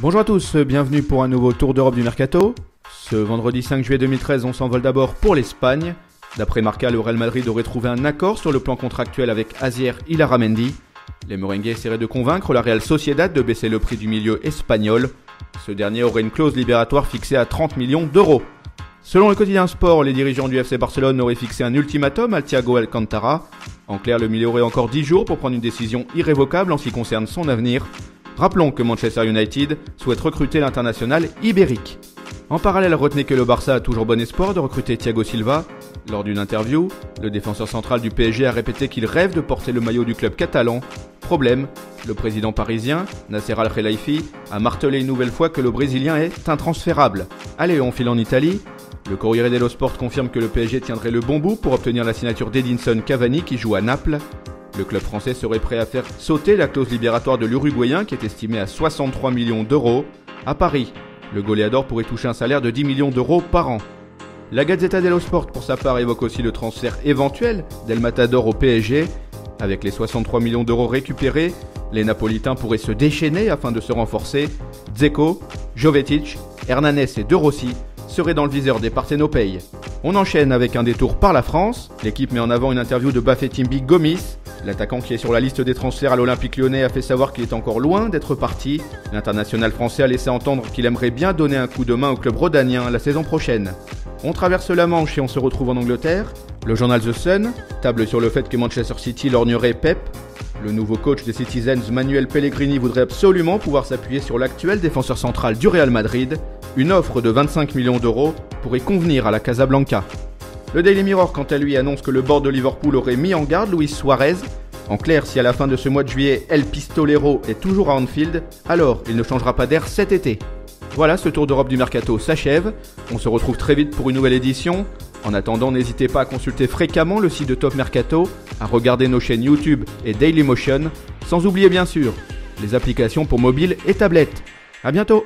Bonjour à tous, bienvenue pour un nouveau tour d'Europe du Mercato. Ce vendredi 5 juillet 2013, on s'envole d'abord pour l'Espagne. D'après Marca, le Real Madrid aurait trouvé un accord sur le plan contractuel avec Asier Illarramendi. Les merengues essaieraient de convaincre la Real Sociedad de baisser le prix du milieu espagnol. Ce dernier aurait une clause libératoire fixée à 30 millions d'euros. Selon le quotidien Sport, les dirigeants du FC Barcelone auraient fixé un ultimatum à Thiago Alcantara. En clair, le milieu aurait encore 10 jours pour prendre une décision irrévocable en ce qui concerne son avenir. Rappelons que Manchester United souhaite recruter l'international ibérique. En parallèle, retenez que le Barça a toujours bon espoir de recruter Thiago Silva. Lors d'une interview, le défenseur central du PSG a répété qu'il rêve de porter le maillot du club catalan. Problème, le président parisien, Nasser Al-Khelaifi, a martelé une nouvelle fois que le Brésilien est intransférable. Allez, on file en Italie. Le Corriere dello Sport confirme que le PSG tiendrait le bon bout pour obtenir la signature d'Edinson Cavani qui joue à Naples. Le club français serait prêt à faire sauter la clause libératoire de l'Uruguayen qui est estimée à 63 millions d'euros. À Paris, le goléador pourrait toucher un salaire de 10 millions d'euros par an. La Gazzetta dello Sport pour sa part évoque aussi le transfert éventuel d'El Matador au PSG. Avec les 63 millions d'euros récupérés, les Napolitains pourraient se déchaîner afin de se renforcer. Dzeko, Jovetic, Hernanes et De Rossi seraient dans le viseur des Parthénopéis. On enchaîne avec un détour par la France. L'équipe met en avant une interview de Bafétimbi Gomis. L'attaquant qui est sur la liste des transferts à l'Olympique Lyonnais a fait savoir qu'il est encore loin d'être parti. L'international français a laissé entendre qu'il aimerait bien donner un coup de main au club rhodanien la saison prochaine. On traverse la Manche et on se retrouve en Angleterre. Le journal The Sun table sur le fait que Manchester City lorgnerait Pep. Le nouveau coach des Citizens, Manuel Pellegrini, voudrait absolument pouvoir s'appuyer sur l'actuel défenseur central du Real Madrid. Une offre de 25 millions d'euros pourrait convenir à la Casablanca. Le Daily Mirror, quant à lui, annonce que le board de Liverpool aurait mis en garde Luis Suarez. En clair, si à la fin de ce mois de juillet, El Pistolero est toujours à Anfield, alors il ne changera pas d'air cet été. Voilà, ce tour d'Europe du Mercato s'achève. On se retrouve très vite pour une nouvelle édition. En attendant, n'hésitez pas à consulter fréquemment le site de Top Mercato, à regarder nos chaînes YouTube et Dailymotion, sans oublier bien sûr les applications pour mobile et tablette. À bientôt!